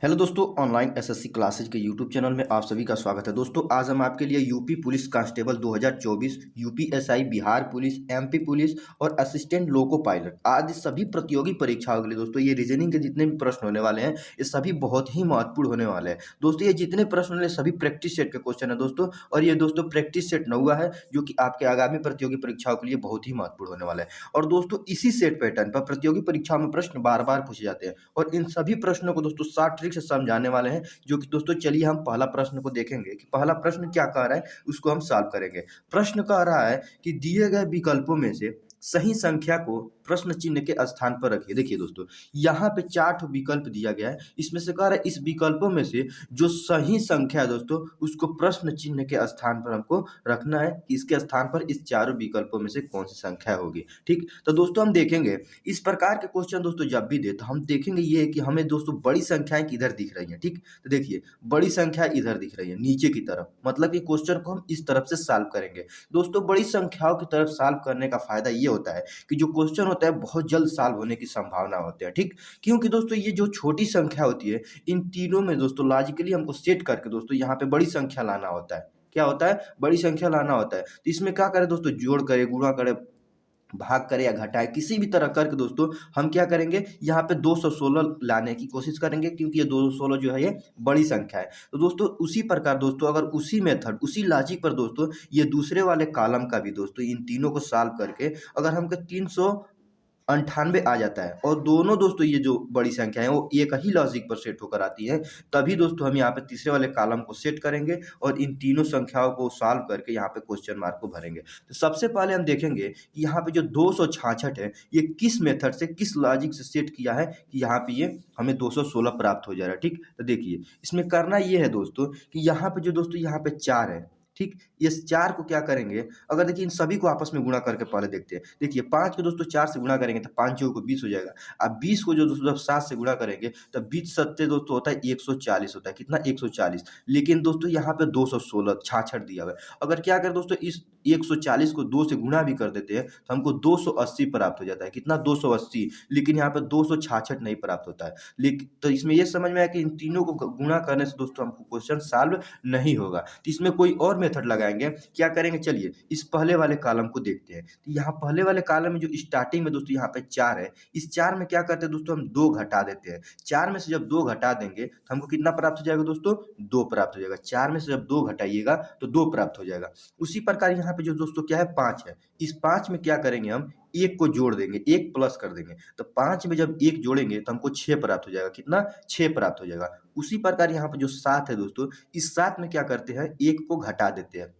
Hello दोस्तों, online SSC classes के YouTube channel में आप सभी का स्वागत है। दोस्तों आज हम आपके लिए UP police constable 2024, UPSI, Bihar police, MP police और असिस्टेंट लोको पायलट आदि सभी प्रतियोगी परीक्षाओं के लिए दोस्तों ये रीजनिंग के जितने भी प्रश्न होने वाले हैं ये सभी बहुत ही महत्वपूर्ण होने वाले हैं। दोस्तों ये जितने प्रश्न होने सभी प्रैक्टिस सेट के क्वेश्चन है दोस्तों, और ये दोस्तों प्रैक्टिस सेट न हुआ है जो कि आपके आगामी प्रतियोगी परीक्षाओं के लिए बहुत ही महत्वपूर्ण होने वाला है। और दोस्तों इसी सेट पैटर्न पर प्रतियोगी परीक्षाओं में प्रश्न बार बार पूछे जाते हैं और इन सभी प्रश्नों को दोस्तों 60 ट्रिक से समझाने वाले हैं। जो कि दोस्तों चलिए हम पहला प्रश्न को देखेंगे कि पहला प्रश्न क्या कह रहा है, उसको हम सॉल्व करेंगे। प्रश्न कह रहा है कि दिए गए विकल्पों में से सही संख्या को प्रश्न चिन्ह के स्थान पर रखिए। देखिए दोस्तों यहाँ पे 4 विकल्प दिया गया है, इसमें से कह रहा है इस विकल्पों में से जो सही संख्या है दोस्तों उसको प्रश्न चिन्ह के स्थान पर हमको रखना है कि इसके स्थान पर इस चारों विकल्पों में से कौन सी संख्या होगी। ठीक, तो दोस्तों हम देखेंगे इस प्रकार के क्वेश्चन दोस्तों जब भी दे तो हम देखेंगे ये कि हमें दोस्तों बड़ी संख्याएं किधर दिख रही हैं। ठीक, तो देखिए बड़ी संख्या इधर दिख रही है नीचे की तरफ, मतलब कि क्वेश्चन को हम इस तरफ से सॉल्व करेंगे। दोस्तों बड़ी संख्याओं की तरफ सॉल्व करने का फायदा ये होता है कि जो क्वेश्चन होता है बहुत जल्द सॉल्व होने की संभावना होती है। ठीक, क्योंकि दोस्तों ये जो छोटी संख्या होती है इन तीनों में दोस्तों लॉजिकली हमको सेट करके दोस्तों यहाँ पे बड़ी संख्या लाना होता है। क्या होता है, बड़ी संख्या लाना होता है। तो इसमें क्या करें दोस्तों, जोड़ करें, गुणा करें, भाग करें या घटाएं, किसी भी तरह करके दोस्तों हम क्या करेंगे यहाँ पे 216 लाने की कोशिश करेंगे, क्योंकि ये 216 जो है ये बड़ी संख्या है। तो दोस्तों उसी प्रकार दोस्तों अगर उसी मेथड उसी लॉजिक पर दोस्तों ये दूसरे वाले कॉलम का भी दोस्तों इन तीनों को सॉल्व करके अगर हमको 398 आ जाता है और दोनों दोस्तों ये जो बड़ी संख्या है वो एक ही लॉजिक पर सेट होकर आती है, तभी दोस्तों हम यहाँ पे तीसरे वाले कॉलम को सेट करेंगे और इन तीनों संख्याओं को सॉल्व करके यहाँ पे क्वेश्चन मार्क को भरेंगे। तो सबसे पहले हम देखेंगे कि यहाँ पे जो 266 है ये किस मेथड से किस लॉजिक से सेट किया है कि यहाँ पे ये हमें 216 प्राप्त हो जा रहा है। ठीक, तो देखिए इसमें करना ये है दोस्तों कि यहाँ पे जो दोस्तों यहाँ पे 4 है। ठीक, इस 4 को क्या करेंगे, अगर देखिए इन सभी को आपस में गुणा करके पहले देखते हैं। देखिए 5 को दोस्तों 4 से गुणा करेंगे तो 5 चौको 20 हो जाएगा। अब 20 को जो दोस्तों जब 7 से गुणा करेंगे तो 20 सत्ते दोस्तों होता है 140 होता है। कितना, 140। लेकिन दोस्तों यहाँ पे 216 छाछठ दिया हुआ है। अगर क्या करें दोस्तों इस 140 को 2 से गुणा भी कर देते हैं तो हमको 280 प्राप्त हो जाता है। कितना, 280। लेकिन यहाँ पे 266 नहीं प्राप्त होता है। लेकिन तो इसमें यह समझ में आया कि इन तीनों को गुणा करने से दोस्तों हमको क्वेश्चन सॉल्व नहीं होगा। तो इसमें कोई और मेथड लगाएंगे। क्या करेंगे, चलिए इस पहले वाले कॉलम को देखते हैं। तो यहाँ पहले वाले कॉलम में जो स्टार्टिंग में दोस्तों यहाँ पे 4 है, इस 4 में क्या करते हैं दोस्तों हम 2 घटा देते हैं। 4 में से जब 2 घटा देंगे तो हमको कितना प्राप्त हो जाएगा दोस्तों, 2 प्राप्त हो जाएगा। 4 में से जब 2 घटाइएगा तो 2 प्राप्त हो जाएगा। उसी प्रकार यहाँ पे जो दोस्तों क्या है 5 है, इस 5 में क्या करेंगे हम 1 को जोड़ देंगे, 1 प्लस कर देंगे। तो 5 में जब 1 जोड़ेंगे तो हमको 6 प्राप्त हो जाएगा। कितना, 6 प्राप्त हो जाएगा। उसी प्रकार यहाँ पे जो 7 है दोस्तों, इस 7 में क्या करते हैं 1 को घटा देते हैं।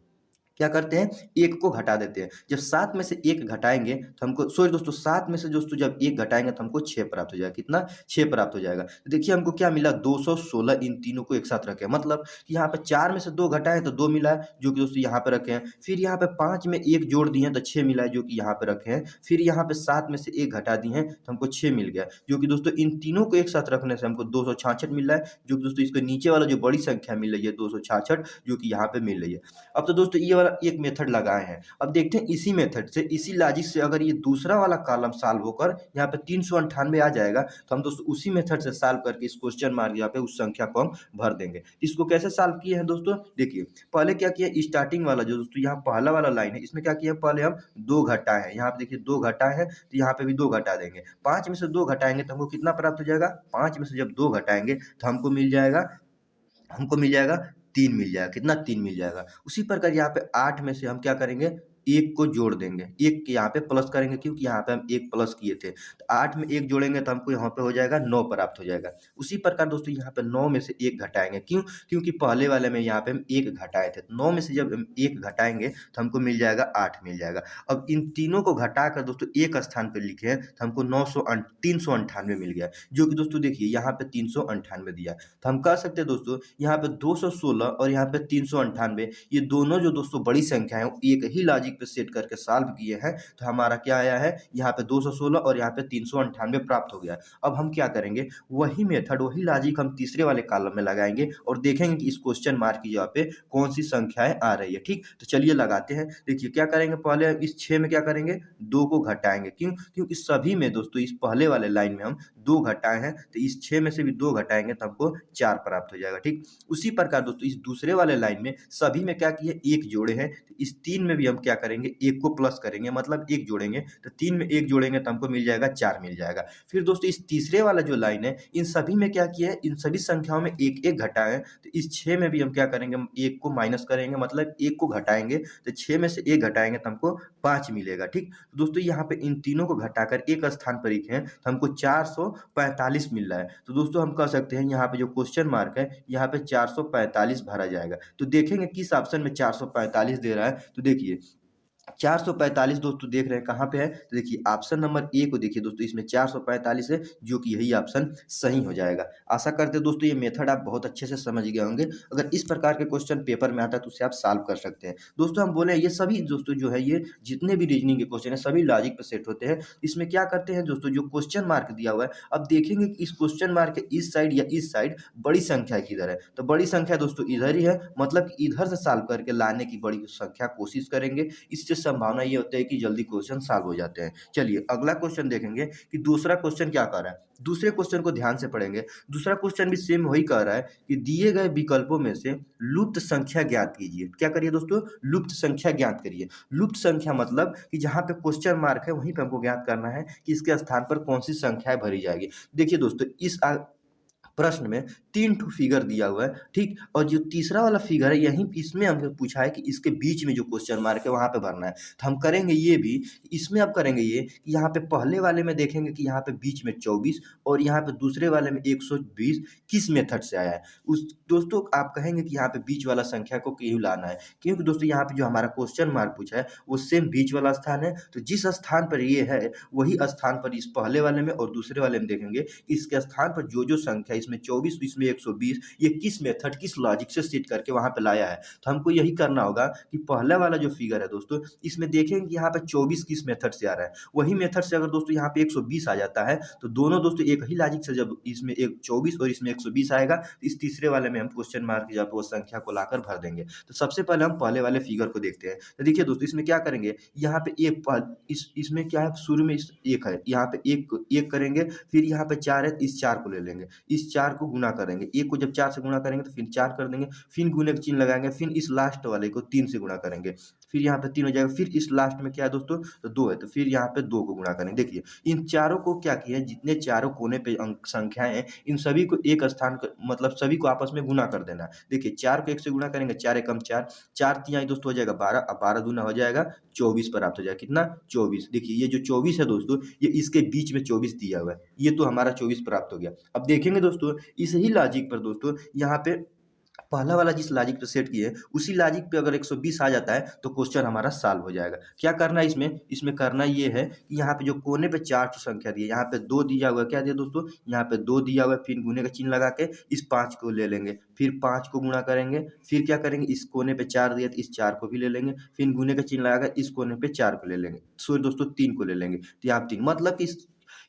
क्या करते हैं, 1 को घटा देते हैं। जब 7 में से 1 घटाएंगे तो हमको सॉरी दोस्तों 7 में से दोस्तों जब 1 घटाएंगे तो हमको 6 प्राप्त हो जाएगा। कितना, 6 प्राप्त हो जाएगा। तो देखिए हमको क्या मिला, 216 इन तीनों को एक साथ रखे, मतलब कि यहाँ पे 4 में से 2 घटाए तो 2 मिला है जो कि दोस्तों यहाँ पे रखे हैं। फिर यहाँ पे 5 में 1 जोड़ दिए हैं तो 6 मिला है जो कि यहाँ पे रखे हैं। फिर यहाँ पे 7 में से 1 घटा दिए हैं तो हमको 6 मिल गया, जो कि दोस्तों इन तीनों को एक साथ रखने से हमको 266 मिल रहा है, जो कि दोस्तों इसके नीचे वाला जो बड़ी संख्या मिल रही है 266 जो कि यहाँ पे मिल रही है। अब तो दोस्तों ये वाला एक मेथड लगाए हैं। अब देखते हैं इसी मेथड से इसी लॉजिक से अगर ये दूसरा वाला कॉलम सॉल्व होकर यहाँ पे 398 आ जाएगा तो हम दोस्तों उसी मेथड से सॉल्व करके इस क्वेश्चन मार्क यहाँ पे उस संख्या को हम भर देंगे। इसको कैसे सॉल्व किए हैं दोस्तों, देखिए पहले क्या किया, स्टार्टिंग वाला जो दोस्तों यहाँ पहला वाला लाइन है इसमें क्या किया, पहले हम 2 घटाए हैं। यहाँ पे देखिए 2 घटाए हैं तो यहाँ पे भी 2 घटा देंगे। 5 में से 2 घटाएंगे तो हमको कितना प्राप्त हो जाएगा, 5 में से जब 2 घटाएंगे तो हमको मिल जाएगा 3 मिल जाएगा। कितना, 3 मिल जाएगा। उसी प्रकार यहाँ पे 8 में से हम क्या करेंगे, 1 को जोड़ देंगे, 1 के यहाँ पे प्लस करेंगे क्योंकि यहाँ पे हम 1 प्लस किए थे। तो 8 में 1 जोड़ेंगे तो हमको यहाँ पे हो जाएगा 9 प्राप्त हो जाएगा। उसी प्रकार दोस्तों यहाँ पे 9 में से 1 घटाएंगे, क्यों, क्योंकि पहले वाले में यहाँ पे हम 1 घटाए थे। 9 में से जब हम 1 घटाएंगे तो हमको मिल जाएगा 8 मिल जाएगा। अब इन तीनों को घटाकर दोस्तों एक स्थान पर लिखे हैं तो हमको 398 मिल गया, जो कि दोस्तों देखिए यहाँ पे 398 दिया। तो हम कह सकते हैं दोस्तों यहाँ पे 216 और यहाँ पे 398 ये दोनों जो दोस्तों बड़ी संख्या है एक ही लॉजिक लॉजिक पे सेट करके सॉल्व किए हैं तो हमारा क्या आया है, यहाँ पे 216 और यहाँ पे 398 प्राप्त हो गया है। अब हम क्या करेंगे, वही मेथड वही लॉजिक हम तीसरे वाले कॉलम में लगाएंगे और देखेंगे कि इस क्वेश्चन मार्क की जगह पे कौन सी संख्याएं आ रही है। ठीक, तो चलिए लगाते हैं। देखिए क्या करेंगे, पहले इस 6 में क्या करेंगे, 2 को घटाएंगे। क्यों, क्योंकि सभी में दोस्तों इस पहले वाले लाइन में हम 2 घटाए हैं तो इस 6 में से भी 2 घटाएंगे तो हमको 4 प्राप्त हो जाएगा। ठीक, उसी प्रकार दोस्तों इस दूसरे वाले लाइन में सभी में क्या किए, 1 जोड़े हैं तो इस 3 में भी हम क्या करेंगे, 1 को प्लस करेंगे, मतलब 1 जोड़ेंगे तो 3 में 1 जोड़ेंगे तो हमको मिल जाएगा 4 मिल जाएगा। फिर दोस्तों इस तीसरे वाला जो लाइन है, इन सभी में क्या किया है, इन सभी संख्याओं में 1 घटाए हैं तो इस 6 में भी हम क्या करेंगे, 1 को माइनस करेंगे, मतलब 1 को घटाएंगे तो 6 में से 1 घटाएंगे तो हमको 5 मिलेगा। ठीक, तो दोस्तों यहाँ पे इन तीनों को घटाकर एक स्थान पर रखें तो हमको 445 मिल रहा है। तो दोस्तों हम कह सकते हैं यहाँ पे जो क्वेश्चन मार्क है यहाँ पे 445 भरा जाएगा। तो देखेंगे किस ऑप्शन में 445 दे रहा है। तो देखिए 445 दोस्तों देख रहे हैं कहाँ पे है, तो देखिए ऑप्शन नंबर ए को देखिए दोस्तों, इसमें 445 है जो कि यही ऑप्शन सही हो जाएगा। आशा करते हैं दोस्तों ये मेथड आप बहुत अच्छे से समझ गए होंगे। अगर इस प्रकार के क्वेश्चन पेपर में आता है तो उसे आप सॉल्व कर सकते हैं। दोस्तों हम बोले ये सभी दोस्तों जो है ये जितने भी रीजनिंग के क्वेश्चन है सभी लॉजिक पे सेट होते हैं। इसमें क्या करते हैं दोस्तों, जो क्वेश्चन मार्क दिया हुआ है, अब देखेंगे कि इस क्वेश्चन मार्क के इस साइड या इस साइड बड़ी संख्या किधर है, तो बड़ी संख्या दोस्तों इधर ही है, मतलब कि इधर से सॉल्व करके लाने की बड़ी संख्या कोशिश करेंगे। इससे संभावना ये होता है कि जल्दी क्वेश्चन सॉल्व हो जाते हैं। चलिए अगला क्वेश्चन देखेंगे कि दूसरा क्वेश्चन क्या कर रहा है। दूसरे क्वेश्चन को ध्यान से पढ़ेंगे। दूसरा क्वेश्चन भी सेम वही कह रहा है कि दिए गए विकल्पों में से लुप्त संख्या ज्ञात कीजिए। क्या करिए दोस्तों, लुप्त संख्या ज्ञात करिए। लुप्त संख्या मतलब कि जहां पे क्वेश्चन मार्क है वहीं पे हमको ज्ञात करना है कि इसके स्थान पर कौन सी संख्याएं भरी जाएगी। देखिए दोस्तों इस प्रश्न में 3 ठो फिगर दिया हुआ है। ठीक, और जो तीसरा वाला फिगर है यहीं इसमें हमसे पूछा है कि इसके बीच में जो क्वेश्चन मार्क है वहां पे भरना है। तो हम करेंगे ये भी, इसमें अब करेंगे ये कि यहाँ पे पहले वाले में देखेंगे कि यहाँ पे बीच में 24 और यहाँ पे दूसरे वाले में 120 किस मेथड से आया है। उस दोस्तों आप कहेंगे कि यहाँ पे बीच वाला संख्या को क्यों लाना है, क्योंकि दोस्तों यहाँ पे जो हमारा क्वेश्चन मार्क पूछा है वो सेम बीच वाला स्थान है। तो जिस स्थान पर ये है वही स्थान पर इस पहले वाले में और दूसरे वाले में देखेंगे इसके स्थान पर जो जो संख्या इसमें 24 इसमें 120 ये किस मेथड किस लॉजिक से सेट करके वहां पे लाया है। तो हमको यही करना होगा कि पहला वाला जो फिगर है दोस्तों इसमें देखेंगे कि यहाँ पे 24 किस मेथड से आ रहा है, वही मेथड से अगर दोस्तों यहाँ पे 120 आ जाता है तो दोनों दोस्तों एक ही लॉजिक से, जब इसमें 24 और इसमें 120 आएगा तो इस तीसरे वाले में हम क्वेश्चन मार्क जब वो संख्या को लाकर भर देंगे। तो सबसे पहले हम पहले वाले फिगर को देखते हैं। तो देखिए दोस्तों इसमें क्या करेंगे, यहाँ पे इसमें क्या है, शुरू में एक है, यहाँ पे एक करेंगे, फिर यहाँ पे 4 है, इस 4 को ले लेंगे, इस 4 को गुना करेंगे, एक को जब 4 से गुना करेंगे तो फिर 4 कर देंगे, फिर गुने का चिन्ह लगाएंगे, फिर इस लास्ट वाले को 3 से गुना करेंगे, फिर यहाँ पे 3 हो जाएगा, फिर इस लास्ट में क्या है दोस्तों, तो 2 है, तो फिर यहाँ पे 2 को गुना करेंगे। देखिए इन चारों को क्या किया है, जितने चारों कोने पे अंक संख्याएं हैं इन सभी को एक स्थान मतलब सभी को आपस में गुना कर देना है। देखिए 4 को 1 से गुना करेंगे, 4 एकम 4, 4 तिहाई दोस्तों हो जाएगा 12, अब 12 दूना हो जाएगा 24 प्राप्त हो जाएगा। कितना, 24। देखिए ये जो 24 है दोस्तों ये इसके बीच में 24 दिया हुआ है, ये तो हमारा 24 प्राप्त हो गया। अब देखेंगे दोस्तों इस ही लॉजिक पर दोस्तों यहाँ पे पहला वाला जिस लॉजिक पे सेट किए उसी लॉजिक पे अगर 120 आ जाता है तो क्वेश्चन हमारा सॉल्व हो जाएगा। क्या करना है इसमें करना ये है कि यहाँ पे जो कोने पे 4 संख्या दी है, यहाँ पे 2 दिया हुआ है, क्या दिया दोस्तों, यहाँ पे 2 दिया हुआ है, फिर गुने का चिन्ह लगा के इस 5 को ले लेंगे, फिर 5 को गुणा करेंगे, फिर क्या करेंगे, इस कोने पे 4 दिया तो इस 4 को भी ले लेंगे, फिर गुने का चिन्ह लगा कर इस कोने पे 4 को ले लेंगे, सॉरी दोस्तों 3 को ले लेंगे, तो यहाँ 3, मतलब कि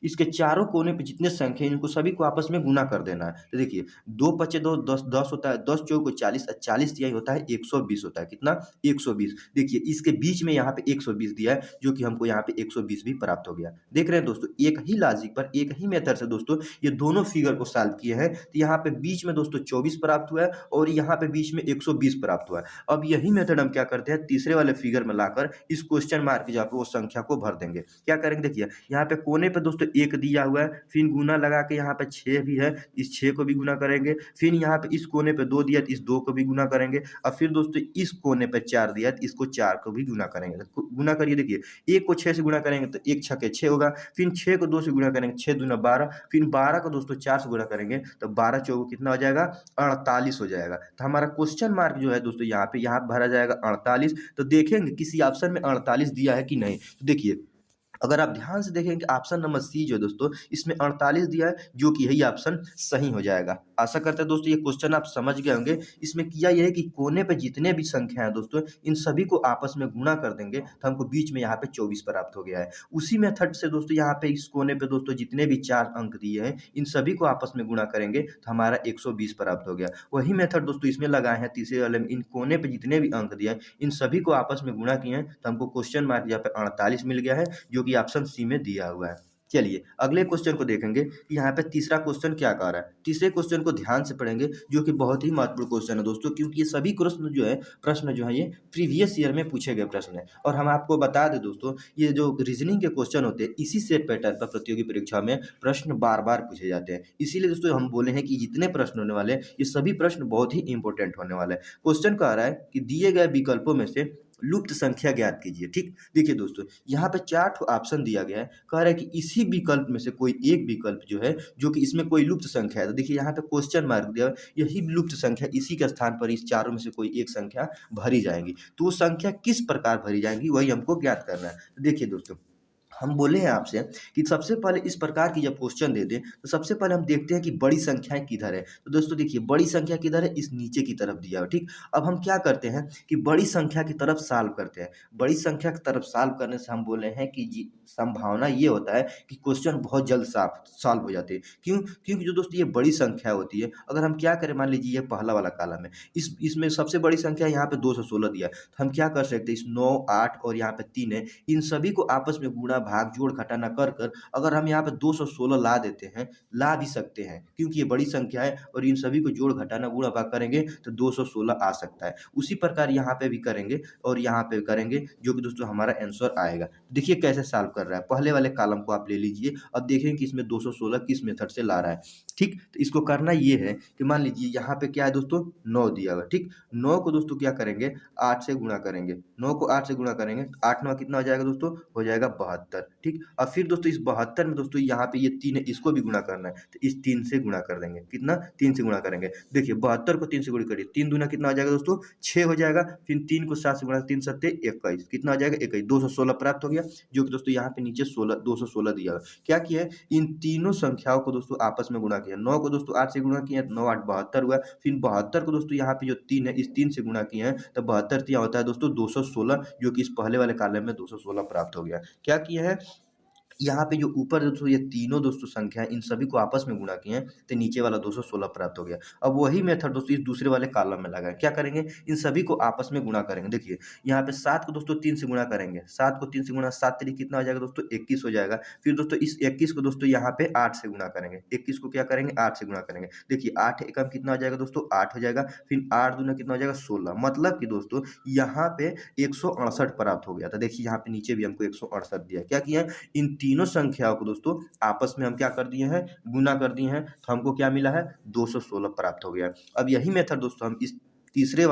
इसके चारों कोने पे जितने संख्या हैं इनको सभी को आपस में गुना कर देना है। तो देखिए 2 पचे 2 10 10 होता है, 10 चौको 40, 40 तिहाई होता है 120 होता है। कितना, 120। देखिए इसके बीच में यहाँ पे 120 दिया है जो कि हमको यहाँ पे 120 भी प्राप्त हो गया। देख रहे हैं दोस्तों एक ही लॉजिक पर एक ही मेथड से दोस्तों ये दोनों फिगर को सॉल्व किए हैं। तो यहाँ पे बीच में दोस्तों 24 प्राप्त हुआ है और यहाँ पे बीच में 120 प्राप्त हुआ है। अब यही मेथड हम क्या करते हैं, तीसरे वाले फिगर में लाकर इस क्वेश्चन मार्क जहाँ पे वो संख्या को भर देंगे। क्या करेंगे, देखिए यहाँ पे कोने पे दोस्तों 1 दिया हुआ है, फिर गुना लगा के यहाँ पे 6 भी है, इस 6 को भी गुना करेंगे, फिर यहाँ पे इस कोने पे 2 दिया तो इस 2 को भी गुना करेंगे, और फिर दोस्तों इस कोने पे 4 दिया तो इसको 4 को भी गुना करेंगे। तो गुना करिए, देखिए 1 को 6 से गुना करेंगे तो 1 छके 6 होगा, फिर 6 को 2 से गुना करेंगे 6 दूना 12, फिर 12 को दोस्तों 4 से गुना करेंगे तो 12 चौको कितना हो जाएगा, 48 हो जाएगा। तो हमारा क्वेश्चन मार्क जो है दोस्तों यहाँ भरा जाएगा 48। तो देखेंगे किसी ऑप्शन में 48 दिया है कि नहीं। तो देखिए अगर आप ध्यान से देखेंगे ऑप्शन नंबर सी जो है दोस्तों इसमें 48 दिया है, जो कि यही ऑप्शन सही हो जाएगा। आशा करते हैं दोस्तों ये क्वेश्चन आप समझ गए होंगे। इसमें किया यह है कि कोने पे जितने भी संख्या है दोस्तों इन सभी को आपस में गुणा कर देंगे तो हमको बीच में यहाँ पे 24 प्राप्त हो गया है। उसी मेथड से दोस्तों यहाँ पे इस कोने पे दोस्तों जितने भी 4 अंक दिए हैं इन सभी को आपस में गुणा करेंगे तो हमारा 120 प्राप्त हो गया। वही मेथड दोस्तों इसमें लगाए हैं तीसरे वाले में, इन कोने पे जितने भी अंक दिए हैं इन सभी को आपस में गुणा किए हैं तो हमको क्वेश्चन मार्क यहाँ पे 48 मिल गया है, जो कि ऑप्शन सी में दिया हुआ है। चलिए अगले क्वेश्चन को देखेंगे कि यहाँ पे तीसरा क्वेश्चन क्या कह रहा है। तीसरे क्वेश्चन को ध्यान से पढ़ेंगे जो कि बहुत ही महत्वपूर्ण क्वेश्चन है दोस्तों, क्योंकि ये सभी प्रश्न जो है ये प्रीवियस ईयर में पूछे गए प्रश्न है। और हम आपको बता दें दोस्तों ये जो रीजनिंग के क्वेश्चन होते हैं इसी सेट पैटर्न पर प्रतियोगी परीक्षा में प्रश्न बार बार पूछे जाते हैं। इसीलिए दोस्तों हम बोले हैं कि जितने प्रश्न होने वाले हैं ये सभी प्रश्न बहुत ही इंपॉर्टेंट होने वाले हैं। क्वेश्चन कह रहा है कि दिए गए विकल्पों में से लुप्त संख्या ज्ञात कीजिए। ठीक, देखिए दोस्तों यहाँ पे 4 ठो ऑप्शन दिया गया है। कह रहा है कि इसी विकल्प में से कोई एक विकल्प जो है जो कि इसमें कोई लुप्त संख्या है, तो देखिए यहाँ पे क्वेश्चन मार्क दिया है, यही लुप्त संख्या इसी के स्थान पर इस चारों में से कोई एक संख्या भरी जाएगी। तो वो संख्या किस प्रकार भरी जाएंगी वही हमको ज्ञात करना है। तो देखिए दोस्तों हम बोले हैं आपसे कि सबसे पहले इस प्रकार की जब क्वेश्चन दे दें तो सबसे पहले हम देखते हैं कि बड़ी संख्याएं किधर है। तो दोस्तों देखिए बड़ी संख्या किधर है, इस नीचे की तरफ दिया हुआ। ठीक, अब हम क्या करते हैं कि बड़ी संख्या की तरफ सॉल्व करते हैं। बड़ी संख्या की तरफ सॉल्व करने से हम बोले हैं कि जी संभावना ये होता है कि क्वेश्चन बहुत जल्द साफ सॉल्व हो जाते हैं। क्यों? क्योंकि जो दोस्तों ये बड़ी संख्या होती है, अगर हम क्या करें, मान लीजिए ये पहला वाला कॉलम है, इसमें सबसे बड़ी संख्या यहाँ पे 216 दिया है, तो हम क्या कर सकते हैं, इस 9 8 और यहाँ पे 3 है, इन सभी को आपस में गुणा भाग जोड़ घटाना कर कर अगर हम यहाँ पे 216 ला देते हैं, ला भी सकते हैं क्योंकि ये बड़ी संख्या है और इन सभी को जोड़ घटाना गुणा भाग करेंगे तो 216 आ सकता है। उसी प्रकार यहाँ पे भी करेंगे और यहाँ पे करेंगे, जो कि दोस्तों हमारा आंसर आएगा। देखिए कैसे सॉल्व कर रहा है। पहले वाले कॉलम को आप ले लीजिए, अब देखेंगे कि इसमें 216 किस मेथड से ला रहा है। ठीक, तो इसको करना ये है कि मान लीजिए यहाँ पे क्या है दोस्तों, 9 दिया हुआ। ठीक, 9 को दोस्तों क्या करेंगे, 8 से गुणा करेंगे। 9 को 8 से गुणा करेंगे, 8 9 कितना हो जाएगा दोस्तों, हो जाएगा 72। ठीक, अब फिर दोस्तों इस 72 में दोस्तों यहाँ पे ये 3 है, इसको भी गुणा करना है, तो इस 3 से गुणा कर देंगे। कितना, 3 से गुणा करेंगे। देखिए 72 को 3 से गुणा करिए, 3 दूना कितना हो जाएगा दोस्तों, 6 हो जाएगा। फिर 3 को 7 से गुणा, 3 सत्ते 21, कितना हो जाएगा 21, 216 प्राप्त हो गया, जो कि दोस्तों यहाँ पे नीचे 216 दिया हुआ। क्या किया है, इन तीनों संख्याओं को दोस्तों आपस में गुणा किया। 9 को दोस्तों 8 से गुणा किया, 9 8 72 हुआ। फिर 72 को दोस्तों यहाँ पे जो 3 है, इस 3 से गुणा किए हैं, तो 72 क्या होता है दोस्तों 216, जो कि इस पहले वाले कॉलम में 216 प्राप्त हो गया। क्या किया है, यहाँ पे जो ऊपर दोस्तों ये तीनों दोस्तों संख्या है इन सभी को आपस में गुणा किए हैं, तो नीचे वाला 216 प्राप्त हो गया। अब वही मेथड दोस्तों इस दूसरे वाले कॉलम में लगाएं। क्या करेंगे, इन सभी को आपस में गुणा करेंगे। देखिए यहाँ पे 7 को दोस्तों 3 से गुणा करेंगे, 7 को 3 से गुणा, 7 3 कितना हो जाएगा दोस्तों 21 हो जाएगा। फिर दोस्तों इस 21 को दोस्तों यहाँ पे 8 से गुणा करेंगे, 21 को क्या करेंगे 8 से गुणा करेंगे। देखिए 8 एकम कितना हो जाएगा दोस्तों 8 हो जाएगा। फिर 8 दूना कितना हो जाएगा 16, मतलब कि दोस्तों यहाँ पे 168 प्राप्त हो गया था। देखिए यहाँ पे नीचे भी हमको 168 दिया। क्या किया, इन तीनों संख्याओं को दोस्तों आपस में हम क्या कर दिए हैं, गुना कर दिए हैं, तो हमको क्या मिला है 216 प्राप्त हो गया। अब यही मेथड दोस्तों हम इस दूसरे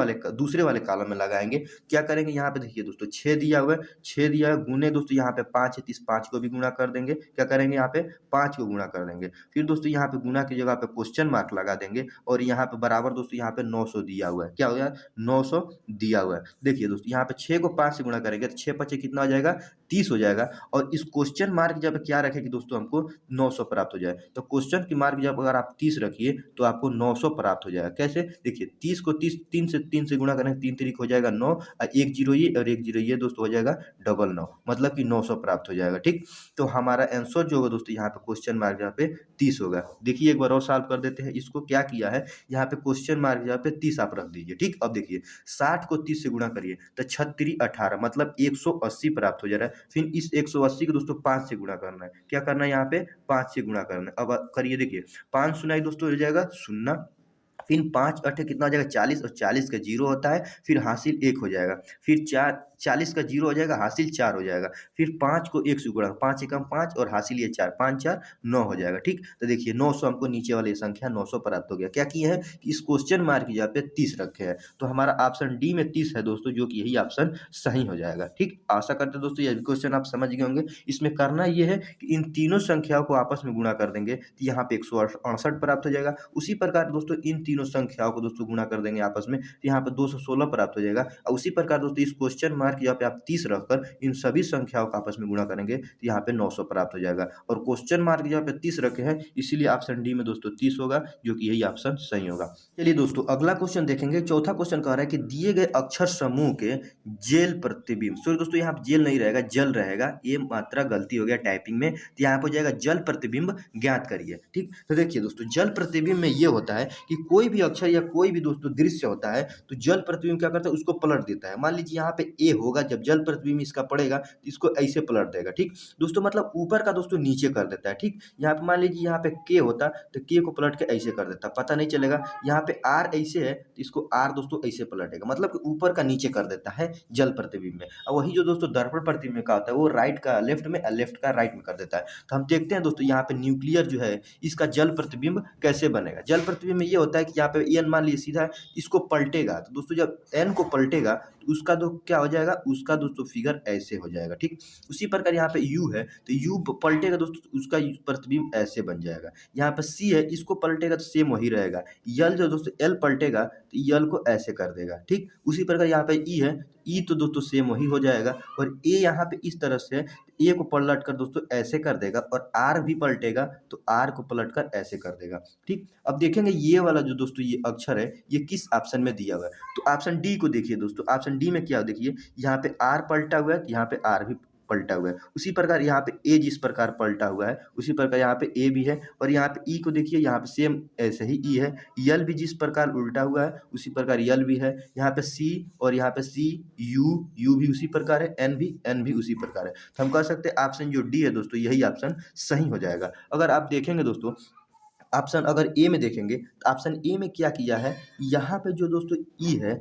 वाले कॉलम में लगाएंगे। क्या करेंगे, यहाँ पे देखिए दोस्तों 6 दिया हुआ है, 6 दिया है, गुने दोस्तों यहाँ पे 5 है, तो इस 5 को भी गुणा कर देंगे। क्या करेंगे, यहाँ पे 5 को गुणा कर देंगे। फिर दोस्तों यहाँ पे गुणा की जगह पे क्वेश्चन मार्क लगा देंगे और यहाँ पे बराबर दोस्तों यहाँ पे 900 दिया हुआ है। क्या हो गया, 900 दिया हुआ है। देखिए दोस्तों यहाँ पे 6 को 5 से गुणा करेंगे तो 6 5 कितना हो जाएगा 30 हो जाएगा। और इस क्वेश्चन मार्क जब क्या रखे कि दोस्तों हमको 900 प्राप्त हो जाए, तो क्वेश्चन की मार्क जब अगर आप 30 रखिए तो आपको 900 प्राप्त हो जाएगा। कैसे, देखिए 30 को 3 से गुणा करेंगे, 3 3 हो जाएगा 9 और 1 0 ये और 1 0 ये दोस्तों हो जाएगा 999, मतलब कि 900 प्राप्त हो जाएगा। ठीक, तो हमारा आंसर जो होगा दोस्तों यहाँ पे क्वेश्चन मार्क यहाँ पे 30 होगा। देखिए एक बार और सॉल्व कर देते हैं इसको। क्या किया है, यहाँ पे क्वेश्चन मार्क यहाँ पे 30 आप रख दीजिए। ठीक, अब देखिए 60 को 30 से गुणा करिए तो 36 18, मतलब 180 प्राप्त हो जा रहा है। फिर इस 180 को दोस्तों 5 से गुणा करना है। क्या करना है, यहाँ पे 5 से गुणा करना है। अब करिए, देखिए 5 सुनाई दोस्तों हो जाएगा 0, फिर 5 8 कितना हो जाएगा 40 और 40 का 0 होता है, फिर हासिल 1 हो जाएगा। फिर 40 का 0 हो जाएगा, हासिल 4 हो जाएगा। फिर 5 को 1 से गुणा, 5 एकम 5 और हासिल ये 4, 5 4 9 हो जाएगा। ठीक, तो देखिए 900 हमको नीचे वाली संख्या 900 प्राप्त हो गया। क्या किया है कि इस क्वेश्चन मार्क की जगह पे 30 रखे हैं, तो हमारा ऑप्शन डी में 30 है दोस्तों, जो कि यही ऑप्शन सही हो जाएगा। ठीक, आशा करते हैं दोस्तों ये क्वेश्चन आप समझ गए होंगे। इसमें करना ये है कि इन तीनों संख्याओं को आपस में गुणा कर देंगे तो यहाँ पे 168 प्राप्त हो जाएगा। उसी प्रकार दोस्तों इन तीनों संख्याओं को दोस्तों गुणा कर देंगे आपस में, तो यहाँ पे 216 प्राप्त हो जाएगा। और उसी प्रकार दोस्तों इस क्वेश्चन मार्क यहाँ पे आप 30 रखकर इन सभी संख्याओं को आपस में गुणा करेंगे तो यहाँ पे 900 प्राप्त हो जाएगा। और क्वेश्चन मार्क यहाँ पे 30 रखे हैं, इसीलिए ऑप्शन डी में दोस्तों 30 होगा, जो कि यही ऑप्शन सही होगा। चलिए दोस्तों अगला क्वेश्चन देखेंगे। चौथा क्वेश्चन कह रहा है कि दिए गए अक्षर समूह के जेल प्रतिबिंब, सॉरी दोस्तों यहाँ जेल नहीं रहेगा, जल रहेगा, ये मात्रा गलती हो गया टाइपिंग में, तो यहाँ पर हो जाएगा जल प्रतिबिंब ज्ञात करिए। ठीक, तो देखिए दोस्तों जल प्रतिबिंब में ये होता है कि कोई भी अक्षर या कोई भी दोस्तों दृश्य होता है तो जल प्रतिबिंब क्या करता है, उसको पलट देता है। मान लीजिए यहाँ पे ए होगा, जब जल प्रतिबिंब इसका पड़ेगा तो इसको ऐसे पलट देगा। ठीक दोस्तों, मतलब ऊपर का दोस्तों नीचे कर देता है। ठीक, यहाँ पे मान लीजिए यहाँ पे के होता तो के को पलट के ऐसे कर देता, पता नहीं चलेगा। यहाँ पे आर ऐसे है तो इसको आर दोस्तों ऐसे पलटेगा, मतलब कि ऊपर का नीचे कर देता है जल प्रतिबिंब में। और वही जो दोस्तों दर्पण प्रतिबिंब का होता है वो राइट का लेफ्ट में, लेफ्ट का राइट में कर देता है। तो हम देखते हैं दोस्तों यहाँ पे न्यूक्लियर जो है इसका जल प्रतिबिंब कैसे बनेगा। जल प्रतिबिंब में ये होता है कि यहाँ पे एन मान लीजिए सीधा इसको पलटेगा, तो दोस्तों जब एन को पलटेगा तो उसका तो क्या हो जाएगा, उसका दोस्तों फिगर ऐसे हो जाएगा। ठीक, उसी प्रकार यहाँ पे यू है तो यू पलटेगा दोस्तों, उसका प्रतिबिंब ऐसे बन जाएगा। यहाँ पे सी है, इसको पलटेगा तो सेम वही रहेगा। यल जो दोस्तों एल पलटेगा तो यल को ऐसे कर देगा। ठीक, उसी प्रकार यहाँ पे ई है, ई तो दोस्तों सेम वही हो जाएगा। और ए यहाँ पे इस तरह से ए को पलट कर दोस्तों ऐसे कर देगा, और आर भी पलटेगा तो आर को पलट कर ऐसे कर देगा। ठीक, अब देखेंगे ये वाला जो दोस्तों ये अक्षर है ये किस ऑप्शन में दिया हुआ है। तो ऑप्शन डी को देखिए दोस्तों, ऑप्शन डी में क्या देखिए, यहाँ पे आर पलटा हुआ है, यहाँ पे आर भी पलटा हुआ है। उसी प्रकार यहाँ पे ए जिस प्रकार पलटा हुआ है उसी प्रकार यहाँ पे ए भी है। और यहाँ पे ई को देखिए, यहाँ पे सेम ऐसे ही ई है। यल भी जिस प्रकार उल्टा हुआ है उसी प्रकार यल भी है। यहाँ पे सी और यहाँ पे सी, यू भी उसी प्रकार है, एन भी उसी प्रकार है। तो हम कह सकते हैं ऑप्शन जो डी है दोस्तों यही ऑप्शन सही हो जाएगा। अगर आप देखेंगे दोस्तों ऑप्शन अगर ए में देखेंगे तो ऑप्शन ए में क्या किया है, यहाँ पे जो दोस्तों ई है,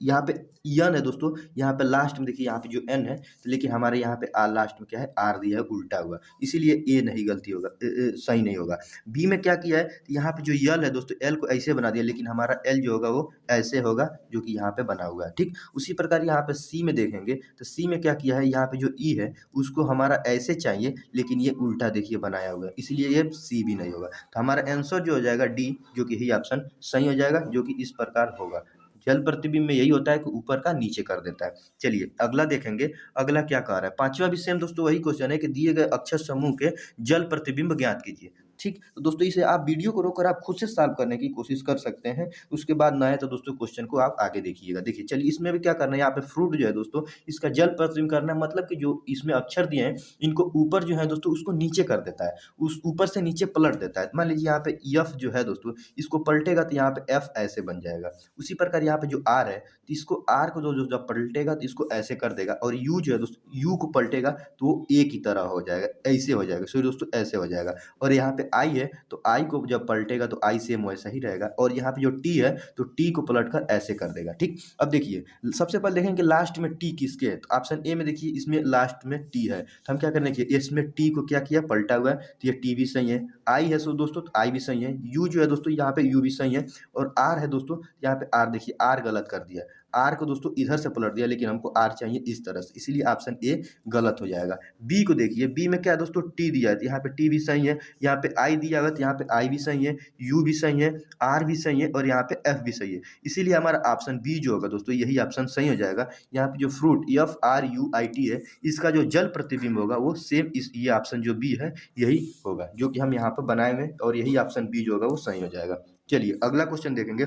यहाँ पे यन है दोस्तों, यहाँ पे लास्ट में देखिए यहाँ पे जो एन है, तो लेकिन हमारे यहाँ पे आर लास्ट में क्या है, आर दिया है उल्टा हुआ, इसीलिए ए नहीं गलती होगा, सही नहीं होगा। बी में क्या किया है, तो यहाँ पे जो यल है दोस्तों एल को ऐसे बना दिया, लेकिन हमारा एल जो होगा वो ऐसे होगा जो कि यहाँ पे बना हुआ है। ठीक, उसी प्रकार यहाँ पे सी में देखेंगे तो सी में क्या किया है, यहाँ पे जो ई है उसको हमारा ऐसे चाहिए, लेकिन ये उल्टा देखिए बनाया हुआ है, इसलिए ये सी भी नहीं होगा। तो हमारा आंसर जो हो जाएगा डी, जो कि यही ऑप्शन सही हो जाएगा, जो कि इस प्रकार होगा। जल प्रतिबिंब में यही होता है कि ऊपर का नीचे कर देता है। चलिए अगला देखेंगे, अगला क्या कह रहा है। पांचवा भी सेम दोस्तों वही क्वेश्चन है कि दिए गए अक्षर समूह के जल प्रतिबिंब ज्ञात कीजिए। ठीक, तो दोस्तों इसे आप वीडियो को रोककर आप खुद से सॉल्व करने की कोशिश कर सकते हैं, उसके बाद ना है तो दोस्तों क्वेश्चन को आप आगे देखिएगा। देखिए चलिए इसमें भी क्या करना है, यहाँ पे फ्रूट जो है दोस्तों इसका जल प्रतिबिंब करना है, मतलब कि जो इसमें अक्षर दिए हैं इनको ऊपर जो है दोस्तों उसको नीचे कर देता है, उस ऊपर से नीचे पलट देता है। मान लीजिए यहाँ पे एफ जो है दोस्तों इसको पलटेगा तो यहाँ पे एफ ऐसे बन जाएगा। उसी प्रकार यहाँ पे जो आर है तो इसको आर को जो जब पलटेगा तो इसको ऐसे कर देगा, और यू जो है दोस्तों यू को पलटेगा तो वो ए की तरह हो जाएगा, ऐसे हो जाएगा, सॉरी दोस्तों ऐसे हो जाएगा। और यहाँ पे आई है तो आई को जब पलटेगा तो आई सेम वैसा ही रहेगा, और यहाँ पे जो टी है तो टी को पलट कर ऐसे कर देगा। ठीक, अब देखिए सबसे पहले देखेंगे लास्ट में टी किसके है, तो ऑप्शन ए में देखिए इसमें लास्ट में टी है, तो हम क्या करने देखिए इसमें टी को क्या किया, पलटा हुआ है, तो ये टी भी सही है। आई है सो दोस्तों तो आई भी सही है। यू जो है दोस्तों यहाँ पे यू भी सही है। और आर है दोस्तों, यहाँ पे आर देखिए आर गलत कर दिया, आर को दोस्तों इधर से पलट दिया, लेकिन हमको आर चाहिए इस तरह से, इसीलिए ऑप्शन ए गलत हो जाएगा। बी को देखिए, बी में क्या है दोस्तों टी दिया है, तो यहाँ पे टी भी सही है। यहाँ पे आई दिया हुआ तो यहाँ पे आई भी सही है, यू भी सही है, आर भी सही है, और यहाँ पे एफ भी सही है, इसीलिए हमारा ऑप्शन बी जो होगा दोस्तों यही ऑप्शन सही हो जाएगा। यहाँ पे जो fruit F R you I T है इसका जो जल प्रतिबिंब होगा वो सेम इस ये ऑप्शन जो बी है यही होगा, जो कि हम यहाँ पर बनाएंगे, और यही ऑप्शन बी जो होगा वो सही हो जाएगा। चलिए अगला क्वेश्चन देखेंगे।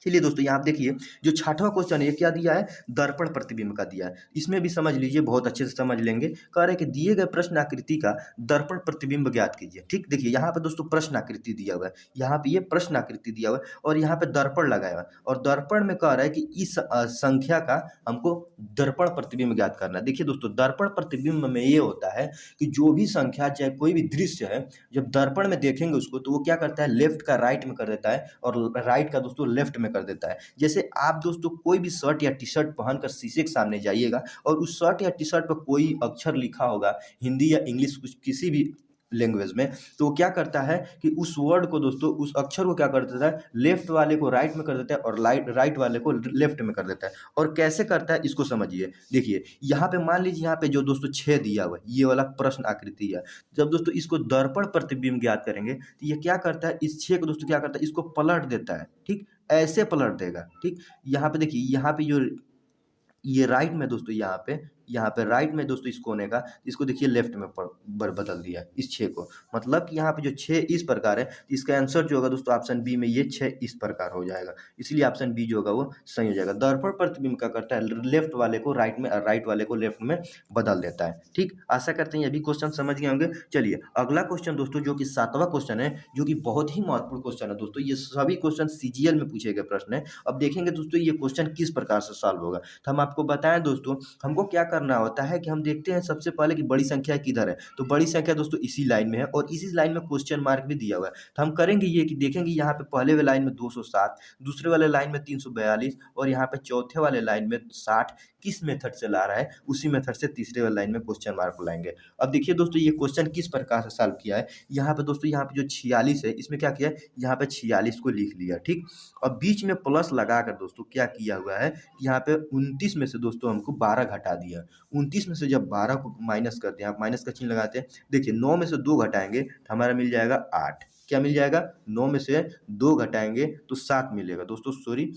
चलिए दोस्तों यहाँ आप देखिए जो छठवां क्वेश्चन है ये क्या दिया है, दर्पण प्रतिबिंब का दिया है। इसमें भी समझ लीजिए, बहुत अच्छे से समझ लेंगे। कह रहे हैं कि दिए गए प्रश्न आकृति का दर्पण प्रतिबिंब ज्ञात कीजिए। ठीक, देखिए यहाँ पे दोस्तों प्रश्न आकृति दिया हुआ है, यहाँ पे ये प्रश्न आकृति दिया हुआ है, और यहाँ पे दर्पण लगाया हुआ है, और दर्पण में कह रहा है कि इस संख्या का हमको दर्पण प्रतिबिंब ज्ञात करना है। देखिए दोस्तों दर्पण प्रतिबिंब में ये होता है कि जो भी संख्या चाहे कोई भी दृश्य है, जब दर्पण में देखेंगे उसको तो वो क्या करता है, लेफ्ट का राइट में कर देता है, और राइट का दोस्तों लेफ्ट में कर देता है। जैसे आप दोस्तों कोई भी शर्ट या टी शर्ट पहनकर शीशे के सामने जाइएगा, और उस शर्ट या टी शर्ट पर कोई अक्षर लिखा होगा, हिंदी या इंग्लिश, कुछ किसी भी लैंग्वेज में। तो वो क्या करता है कि उस वर्ड को दोस्तों, उस अक्षर को क्या कर देता है, लेफ्ट वाले को राइट में कर देता है और राइट वाले को लेफ्ट में कर देता है। और कैसे करता है इसको समझिए। देखिए यहाँ पे मान लीजिए, यहाँ पे जो दोस्तों 6 दिया हुआ है, ये वाला प्रश्न आकृति है। जब दोस्तों इसको दर्पण प्रतिबिंब ज्ञात करेंगे तो ये क्या करता है, इस 6 को दोस्तों क्या करता है, इसको पलट देता है। ठीक, ऐसे पलट देगा। ठीक, यहाँ पे देखिए, यहाँ पे जो ये राइट में दोस्तों, यहाँ पे राइट में दोस्तों इस कोने का, इसको देखिए लेफ्ट में बदल दिया है इस 6 को। मतलब कि यहाँ पे जो 6 इस प्रकार है, इसका आंसर जो होगा दोस्तों ऑप्शन बी में ये 6 इस प्रकार हो जाएगा। इसलिए ऑप्शन बी जो होगा वो सही हो जाएगा। दर्पण प्रतिबिंब क्या करता है, लेफ्ट वाले को राइट में और राइट वाले को लेफ्ट में बदल देता है। ठीक, आशा करते हैं ये भी क्वेश्चन समझ गए होंगे। चलिए अगला क्वेश्चन दोस्तों, जो कि 7वां क्वेश्चन है, जो कि बहुत ही महत्वपूर्ण क्वेश्चन है दोस्तों। ये सभी क्वेश्चन सीजीएल में पूछे गए प्रश्न है। अब देखेंगे दोस्तों ये क्वेश्चन किस प्रकार से सॉल्व होगा। तो हम आपको बताएं दोस्तों, हमको क्या करना होता है कि हम देखते हैं सबसे पहले कि बड़ी संख्या किधर है। तो बड़ी संख्या दोस्तों इसी लाइन में है और इसी लाइन में क्वेश्चन मार्क भी दिया हुआ है। तो हम करेंगे ये कि देखेंगे यहाँ पे पहले वाले लाइन में 207, दूसरे वाले लाइन में 342 और यहाँ पे चौथे वाले लाइन में 60। किस मेथड से ला रहा है, उसी मेथड से तीसरे वाले लाइन में क्वेश्चन मार्क लाएंगे। अब देखिए दोस्तों ये क्वेश्चन किस प्रकार से सॉल्व किया है। यहाँ पे दोस्तों, यहाँ पे जो 46 है, इसमें क्या किया है, यहाँ पे 46 को लिख लिया। ठीक, और बीच में प्लस लगाकर दोस्तों क्या किया हुआ है, यहाँ पे 29 में से दोस्तों हमको 12 घटा दिया। 29 में से जब 12 को माइनस करते हैं, आप माइनस का चिन्ह लगाते हैं, देखिए 9 में से 2 घटाएंगे तो हमारा मिल जाएगा 8। क्या मिल जाएगा, 9 में से 2 घटाएंगे तो 7 मिलेगा दोस्तों, सॉरी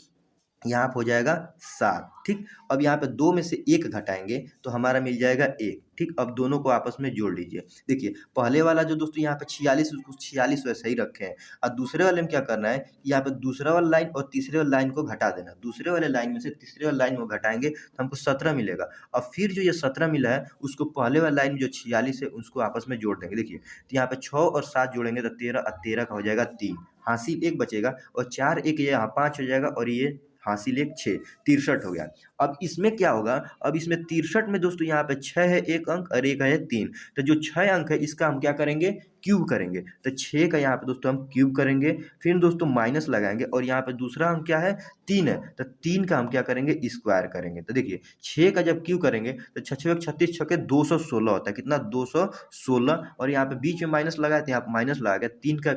यहाँ पे हो जाएगा 7। ठीक, अब यहाँ पे 2 में से 1 घटाएंगे तो हमारा मिल जाएगा 1। ठीक, अब दोनों को आपस में जोड़ लीजिए। देखिए पहले वाला जो दोस्तों यहाँ पे 46, उसको 46 वैसे ही रखे हैं। और दूसरे वाले में क्या करना है कि यहाँ पे दूसरा वाला लाइन और तीसरे वाले लाइन को घटा देना। दूसरे वाले लाइन में से तीसरे वाले लाइन को घटाएंगे तो हमको 17 मिलेगा। और फिर जो ये 17 मिला है, उसको पहले वाले लाइन में जो 46 है उसको आपस में जोड़ देंगे। देखिए तो यहाँ पे 6 और 7 जोड़ेंगे तो 13 और 13 का हो जाएगा 3, हासिल 1 बचेगा और 4 1 ये यहाँ 5 हो जाएगा और ये हासिल 1 6, 63 हो गया। अब इसमें क्या होगा, अब इसमें 63 में दोस्तों यहाँ पे 6 है 1 अंक और 1 है 3। तो जो 6 अंक है इसका हम क्या करेंगे, क्यूब करेंगे। तो 6 का यहाँ पे दोस्तों हम क्यूब करेंगे, फिर दोस्तों माइनस लगाएंगे और यहाँ पे दूसरा अंक क्या है, 3 है, तो 3 का हम क्या करेंगे, स्क्वायर करेंगे। तो देखिए 6 का जब क्यूब करेंगे तो 6 6 36 छक्के 216 होता है। कितना, 216। और यहाँ पे बीच में माइनस लगाए थे, यहाँ पे माइनस लगा के 3 का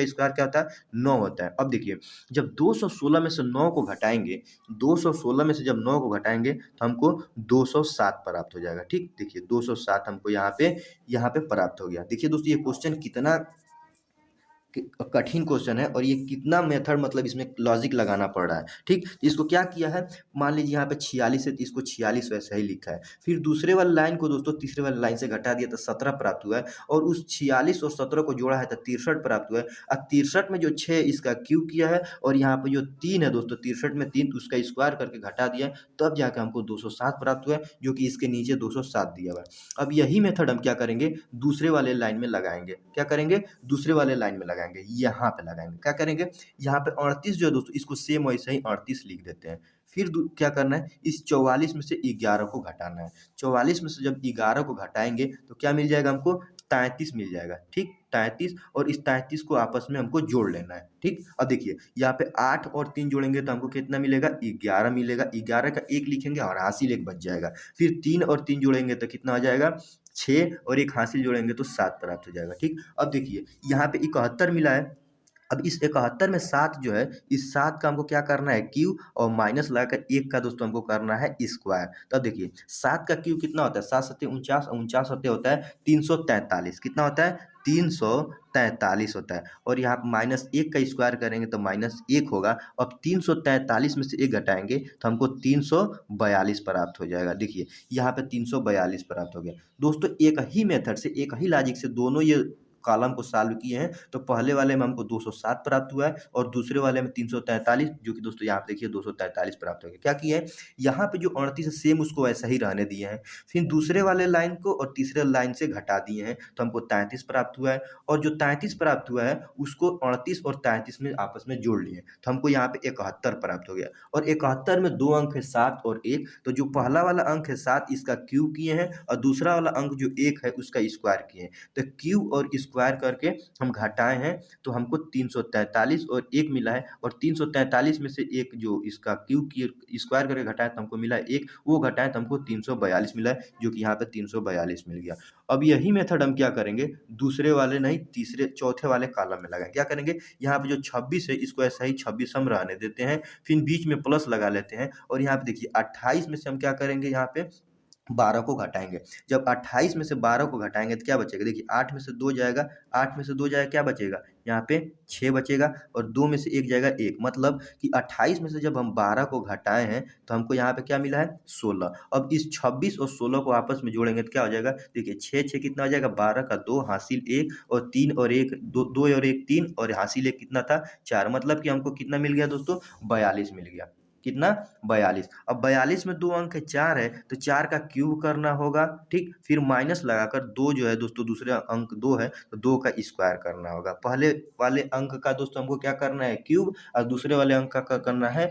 स्क्वायर क्या होता है, 9 होता है। अब देखिए जब 216 में से 9 को घटाएंगे, 216 में से जब 9 को घटाएंगे तो हमको 207 प्राप्त हो जाएगा। ठीक, देखिए 207 हमको यहाँ पे प्राप्त हो गया। देखिए दोस्तों ये क्वेश्चन कितना कठिन क्वेश्चन है और ये कितना मेथड, मतलब इसमें लॉजिक लगाना पड़ रहा है। ठीक, इसको क्या किया है, मान लीजिए यहाँ पे 46 है तो इसको 46 वैसे ही लिखा है। फिर दूसरे वाले लाइन को दोस्तों तीसरे वाले लाइन से घटा दिया तो 17 प्राप्त हुआ है और उस 46 और 17 को जोड़ा है तो 63 प्राप्त हुआ है। और 63 में जो 6 इसका क्यूब किया है और यहाँ पे जो 3 है दोस्तों, 63 में 3 उसका स्क्वायर करके घटा दिया है, तब जाकर हमको 207 प्राप्त हुआ है, जो कि इसके नीचे 207 दिया हुआ है। अब यही मेथड हम क्या करेंगे, दूसरे वाले लाइन में लगाएंगे। क्या करेंगे, दूसरे वाले लाइन में लगाएंगे, यहाँ पे लगाएंगे। क्या करेंगे, यहाँ पे 38 जो है दोस्तों, इसको सेम वैसे ही 38 लिख देते हैं। फिर क्या करना है, इस 44 में से 11 को घटाना है। 44 में से जब 11 को घटाएंगे तो क्या मिल जाएगा हमको, 33 मिल जाएगा। ठीक, 33, और इस 33 को आपस में हमको जोड़ लेना है। ठीक, अब देखिए यहाँ पे 8 और 3 जोड़ेंगे तो हमको कितना मिलेगा, 11 मिलेगा। 11 का 1 लिखेंगे और हासिल 1 बच जाएगा। फिर 3 और 3 जोड़ेंगे तो कितना हो जाएगा, 6 और 1 हासिल जोड़ेंगे तो 7 प्राप्त हो जाएगा। ठीक, अब देखिए यहाँ पे 71 मिला है। अब इस 71 में 7 जो है, इस 7 का हमको क्या करना है, क्यूब, और माइनस लगाकर 1 का दोस्तों हमको करना है स्क्वायर। तब देखिए 7 का क्यूब कितना होता है, 7 सत्ते 49, 49 सत्ते होता है 343। कितना होता है, 343 होता है। और यहाँ पर -1 का स्क्वायर करेंगे तो -1 होगा। अब 343 में से 1 घटाएंगे तो हमको 342 प्राप्त हो जाएगा। देखिए यहाँ पे 342 प्राप्त हो गया। दोस्तों एक ही मेथड से, एक ही लॉजिक से दोनों ये कॉलम को सॉल्व किए हैं। तो पहले वाले में हमको 207 प्राप्त हुआ है और दूसरे वाले में 343, जो कि दोस्तों यहाँ पे देखिए 243 प्राप्त हो गया। क्या किया है, यहाँ पे जो 38 है सेम उसको वैसा ही रहने दिए हैं। फिर दूसरे वाले लाइन को और तीसरे लाइन से घटा दिए हैं तो हमको 33 प्राप्त हुआ है। और जो 33 प्राप्त हुआ है उसको 38 और 33 में आपस में जोड़ लिए तो हमको यहाँ पे 71 प्राप्त हो गया। और 71 में 2 अंक है 7 और 1, तो जो पहला वाला अंक है 7 इसका क्यूब किए हैं और दूसरा वाला अंक जो 1 है उसका स्क्वायर किए हैं। तो क्यूब और स्क्वायर करके हम घटाए हैं तो हमको 343 और 1 मिला है, और 343 में से एक जो इसका क्यूब की स्क्वायर करके घटाया तो हमको मिला 1, वो घटाए तो हमको 342 मिला है, जो कि यहाँ पे 342 मिल गया। अब यही मेथड हम क्या करेंगे, दूसरे वाले नहीं, तीसरे चौथे वाले कॉलम में लगाएंगे। क्या करेंगे, यहाँ पे जो 26 है इसको ऐसा ही 26 हम रहने देते हैं, फिर बीच में प्लस लगा लेते हैं, और यहाँ पे देखिए 28 में से हम क्या करेंगे, यहाँ पे 12 को घटाएंगे। जब 28 में से 12 को घटाएंगे तो क्या बचेगा, देखिए 8 में से 2 जाएगा, 8 में से 2 जाएगा, क्या बचेगा, यहाँ पे 6 बचेगा, और 2 में से 1 जाएगा 1, मतलब कि 28 में से जब हम 12 को घटाए हैं तो हमको यहाँ पे क्या मिला है, 16। अब इस 26 और 16 को आपस में जोड़ेंगे तो क्या हो जाएगा, देखिए 6 6 कितना हो जाएगा, 12 का 2 हासिल 1, और 3 और 1 2 और 1 3, और हासिल 1 कितना था, 4, मतलब कि हमको कितना मिल गया दोस्तों, 42 मिल गया। कितना, 42। अब 42 में 2 अंक है, 4 है, तो 4 का क्यूब करना होगा, ठीक, फिर माइनस लगाकर 2 जो है दोस्तों, दूसरे अंक 2 है तो 2 का स्क्वायर करना होगा। पहले वाले अंक का दोस्तों हमको क्या करना है, क्यूब, और दूसरे वाले अंक का करना है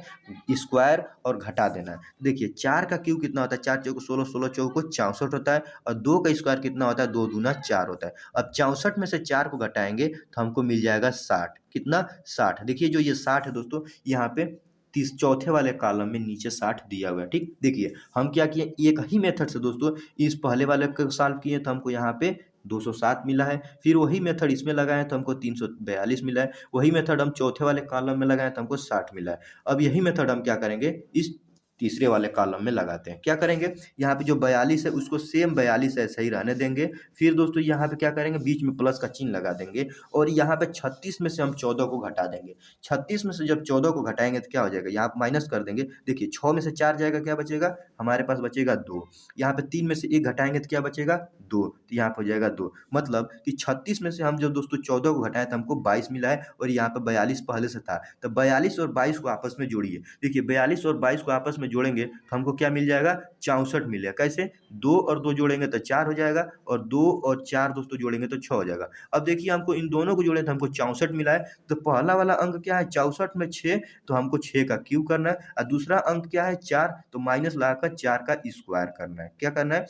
स्क्वायर और घटा देना है। देखिए 4 का क्यूब कितना होता है, 4 चौको 16, 16 चौको 64 होता है, और 2 का स्क्वायर कितना होता है, 2 दूना 4 होता है। अब 64 में से 4 को घटाएंगे तो हमको मिल जाएगा 60। कितना, 60। देखिए जो ये 60 है दोस्तों, यहाँ पे तीस चौथे वाले कॉलम में नीचे 60 दिया हुआ है, ठीक। देखिए हम क्या किए, एक ही मेथड से दोस्तों इस पहले वाले को सॉल्व किए तो हमको यहाँ पे 207 मिला है, फिर वही मेथड इसमें लगाए तो हमको 342 मिला है, वही मेथड हम चौथे वाले कॉलम में लगाए तो हमको 60 मिला है। अब यही मेथड हम क्या करेंगे, इस तीसरे वाले कॉलम में लगाते हैं। क्या करेंगे, यहाँ पे जो 42 है उसको सेम 42 ऐसे ही रहने देंगे, फिर दोस्तों यहाँ पे क्या करेंगे, बीच में प्लस का चिन्ह लगा देंगे, और यहाँ पे 36 में से हम 14 को घटा देंगे। 36 में से जब 14 को घटाएंगे तो क्या हो जाएगा, यहाँ माइनस कर देंगे। देखिए 6 में से 4 जाएगा, क्या बचेगा, हमारे पास बचेगा 2। यहाँ पे 3 में से 1 घटाएंगे तो क्या बचेगा, 2, तो यहाँ पे हो जाएगा 2। मतलब कि 36 में से हम जब दोस्तों 14 को घटाए तो हमको 22 मिला है, और यहाँ पे 42 पहले से था, तो 42 और 22 को आपस में जोड़िए। देखिए 42 और 22 को आपस में जोड़ेंगे तो हमको क्या मिल जाएगा, 64 मिलेगा। कैसे, 2 और 2 जोड़ेंगे तो 4 हो जाएगा, और 2 और 4 दोस्तों जोड़ेंगे तो 6 हो जाएगा। अब देखिए हमको इन दोनों को जोड़े तो हमको 64 मिला है, तो पहला वाला अंक क्या है, 64 में 6, तो हमको 6 का क्यूब करना है, और दूसरा अंक क्या है, 4, तो माइनस लगाकर 4 का स्क्वायर करना है। क्या करना है,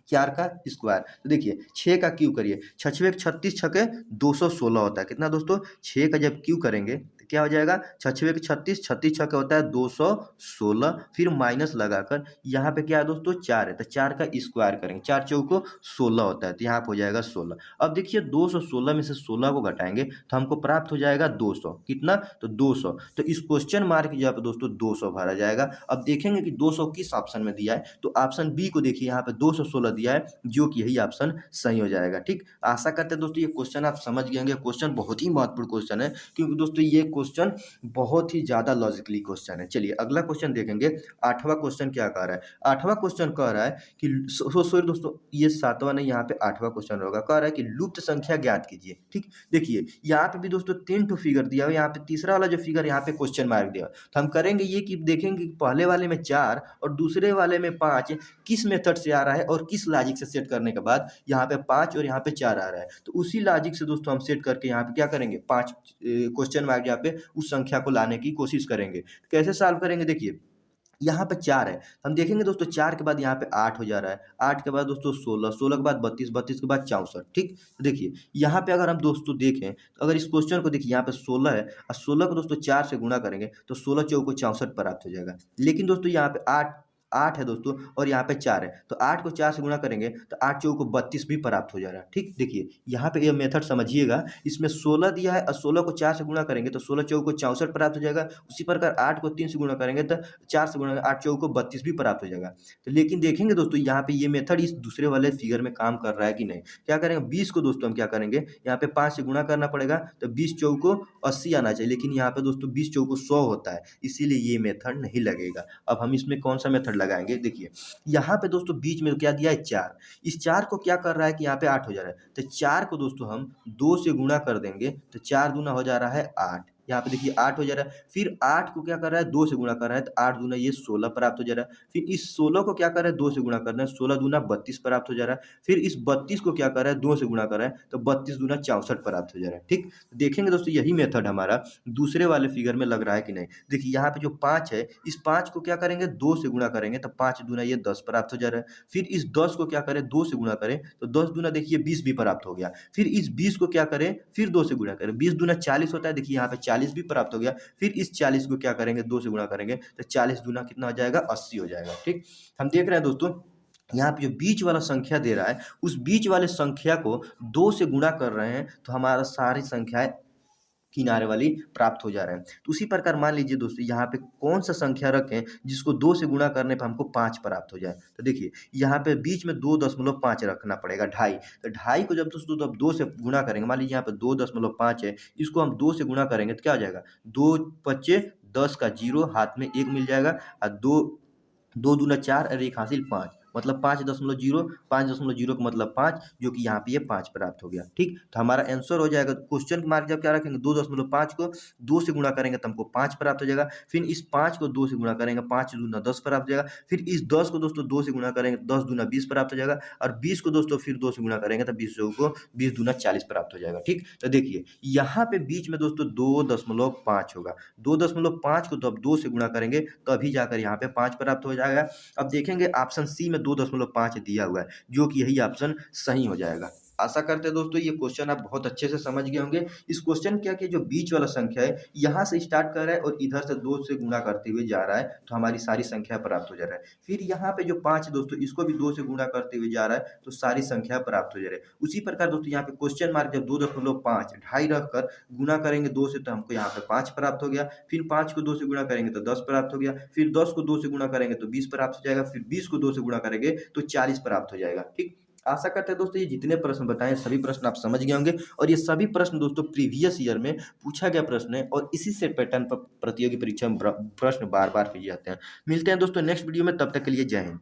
4 का स्क्वायर। तो देखिए 6 का क्यूब करिए, 6 6 36 छके 216 होता है। कितना दोस्तों, 6 का जब क्यूब करेंगे तो क्या हो जाएगा, 6 6 36, 36 छके होता है 216, फिर माइनस लगाकर यहाँ पे क्या है दोस्तों, 4 है, तो 4 का स्क्वायर करेंगे, 4 चौको 16 होता है, तो यहाँ पे हो जाएगा 16। अब देखिए 216 में से 16 को घटाएंगे तो हमको प्राप्त हो जाएगा 200। कितना, तो 200। तो इस क्वेश्चन मार्क की जगह पे दोस्तों 200 भरा जाएगा। अब देखेंगे कि 200 किस ऑप्शन में दिया है, तो ऑप्शन बी को देखिए, यहाँ पे 216 दिया है, जो कि यही ऑप्शन सही हो जाएगा, ठीक। आशा करते हैं दोस्तों ये क्वेश्चन आप समझ गए होंगे। क्वेश्चन बहुत ही महत्वपूर्ण क्वेश्चन है, क्योंकि दोस्तों ये क्वेश्चन बहुत ही ज्यादा लॉजिकली क्वेश्चन है। चलिए अगला क्वेश्चन देखेंगे। 8वां क्वेश्चन क्या कह रहा है, 8वां क्वेश्चन कह रहा है कि सॉरी दोस्तों, ये 7वां नहीं, यहाँ पे 8वां क्वेश्चन होगा। कह रहा है कि लुप्त संख्या ज्ञात कीजिए, ठीक। देखिए यहाँ पे भी दोस्तों 3 ठो फिगर दिया हुआ, यहाँ पे तीसरा वाला जो फिगर यहाँ पे क्वेश्चन मार्क दिया, तो हम करेंगे ये कि देखेंगे पहले वाले में 4 और दूसरे वाले में 5 किस मेथड से आ रहा है, और किस लॉजिक से सेट करने के बाद यहाँ पे 5 और यहाँ पे 4 आ रहा है। तो उसी लॉजिक से दोस्तों हम सेट करके यहाँ पे क्या करेंगे, 5 क्वेश्चन मार्क यहाँ पे उस संख्या को लाने की कोशिश करेंगे। कैसे सॉल्व करेंगे, देखिए यहाँ पे 4 है, हम देखेंगे दोस्तों 4 के बाद यहाँ पे 8 हो जा रहा है, 8 के बाद दोस्तों 16, 16 के बाद 32, 32 के बाद 64, ठीक। तो देखिए यहाँ पे अगर हम दोस्तों देखें, तो अगर इस क्वेश्चन को देखिए, यहाँ पे 16 है, और 16 को दोस्तों 4 से गुणा करेंगे तो 16 चौको 64 प्राप्त हो जाएगा। लेकिन दोस्तों यहाँ पे 8 8 है दोस्तों, और यहाँ पे 4 है, तो 8 को 4 से गुणा करेंगे तो 8 चौको 32 भी प्राप्त हो जा रहा है, ठीक। देखिए यहाँ पे ये मेथड समझिएगा, इसमें 16 दिया है और 16 को 4 से गुणा करेंगे तो 16 चौको 64 प्राप्त हो जाएगा। उसी प्रकार 8 को 3 से गुणा करेंगे तो 4 से गुणा 8 चौको 32 भी प्राप्त हो जाएगा। तो लेकिन देखेंगे दोस्तों यहाँ पे ये मेथड इस दूसरे वाले फिगर में काम कर रहा है कि नहीं। क्या करेंगे, 20 को दोस्तों हम क्या करेंगे, यहाँ पे 5 से गुणा करना पड़ेगा, तो 20 चौको 80 आना चाहिए, लेकिन यहाँ पे दोस्तों 20 चौको 100 होता है, इसीलिए ये मेथड नहीं लगेगा। अब हम इसमें कौन सा मेथड लगाएंगे, देखिए यहाँ पे दोस्तों बीच में क्या दिया है, 4। इस 4 को क्या कर रहा है कि यहाँ पे 8 हो जा रहा है, तो 4 को दोस्तों हम 2 से गुणा कर देंगे तो 4 दूना हो जा रहा है 8, यहाँ पे देखिए 8 हो जा रहा है। फिर 8 को क्या कर रहा है 2 से गुणा कर रहा है, तो 8 दूना ये 16 प्राप्त हो जा रहा है। फिर इस 16 को क्या कर रहा है 2 से गुणा कर रहा है, 16 दूना 32 प्राप्त हो जा रहा है। फिर इस 32 को क्या कर रहा है 2 से गुणा कर रहा है, तो 32 दूना 64 प्राप्त हो जा रहा है। ठीक, देखेंगे दोस्तों यही मेथड हमारा दूसरे वाले फिगर में लग रहा है कि नहीं। देखिए यहाँ पे जो 5 है, इस 5 को क्या करेंगे 2 से गुणा करेंगे, तो 5 दूना ये 10 प्राप्त हो जा रहा है। फिर इस 10 को क्या करें 2 से गुणा करें, तो 10 दूना देखिए 20 भी प्राप्त हो गया। फिर इस 20 को क्या करें फिर 2 से गुणा करें, 20 दूना 40 होता है, देखिए यहाँ पे 40 भी प्राप्त हो गया। फिर इस 40 को क्या करेंगे 2 से गुणा करेंगे, तो 40 दूना कितना हो जाएगा 80 हो जाएगा। ठीक, हम देख रहे हैं दोस्तों यहाँ पे जो बीच वाला संख्या दे रहा है, उस बीच वाले संख्या को 2 से गुणा कर रहे हैं, तो हमारा सारी संख्याएं किनारे वाली प्राप्त हो जा रहे हैं। तो उसी प्रकार मान लीजिए दोस्तों यहाँ पे कौन सा संख्या रखें जिसको 2 से गुणा करने पर हमको 5 प्राप्त हो जाए। तो देखिए यहाँ पे बीच में 2.5 रखना पड़ेगा, ढाई। तो ढाई को जब दोस्तों जब 2 से गुणा करेंगे, मान लीजिए यहाँ पे 2.5 है, इसको हम 2 से गुणा करेंगे तो क्या हो जाएगा 2 पच्चे 10 का 0 हाथ में 1 मिल जाएगा, और 2 2 दूना 4 और 1 हासिल 5, मतलब 5.0, 5.0 का मतलब 5, जो कि यहाँ पे ये 5 प्राप्त हो गया। ठीक, तो हमारा आंसर हो जाएगा। क्वेश्चन मार्क जब क्या रखेंगे 2.5 को 2 से गुणा करेंगे तो हमको 5 प्राप्त हो जाएगा। फिर इस 5 को 2 से गुणा करेंगे, 5 दूना 10 प्राप्त हो जाएगा। फिर इस 10 को दोस्तों 2 से गुणा करेंगे, 10 दूना 20 प्राप्त हो जाएगा। और 20 को दोस्तों फिर 2 से गुणा करेंगे तो 20 को 20 दूना 40 प्राप्त हो जाएगा। ठीक, तो देखिए यहाँ पे बीच में दोस्तों 2.5 होगा, 2.5 को तो अब 2 से गुणा करेंगे तभी जाकर यहाँ पे 5 प्राप्त हो जाएगा। अब देखेंगे ऑप्शन सी में 2.5 दिया हुआ है, जो कि यही ऑप्शन सही हो जाएगा। आशा करते हैं दोस्तों ये क्वेश्चन आप बहुत अच्छे से समझ गए होंगे। इस क्वेश्चन क्या कि जो बीच वाला संख्या है यहाँ से स्टार्ट कर रहा है और इधर से 2 से गुणा करते हुए जा रहा है, तो हमारी सारी संख्या प्राप्त हो जा रहा है। फिर यहाँ पे जो 5 दोस्तों इसको भी 2 से गुणा करते हुए जा रहा है, तो सारी संख्या प्राप्त हो जा रही है। उसी प्रकार दोस्तों यहाँ पे क्वेश्चन मार्क जब 2.5 ढाई रखकर गुणा करेंगे 2 से, तो हमको यहाँ पे 5 प्राप्त हो गया। फिर 5 को 2 से गुणा करेंगे तो 10 प्राप्त हो गया। फिर 10 को 2 से गुणा करेंगे तो 20 प्राप्त हो जाएगा। फिर 20 को 2 से गुणा करेंगे तो 40 प्राप्त हो जाएगा। ठीक, आशा करते हैं दोस्तों ये जितने प्रश्न बताएं सभी प्रश्न आप समझ गए होंगे, और ये सभी प्रश्न दोस्तों प्रीवियस ईयर में पूछा गया प्रश्न है, और इसी से पैटर्न पर प्रतियोगी परीक्षा में प्रश्न बार बार पूछे जाते हैं। मिलते हैं दोस्तों नेक्स्ट वीडियो में, तब तक के लिए जय हिंद।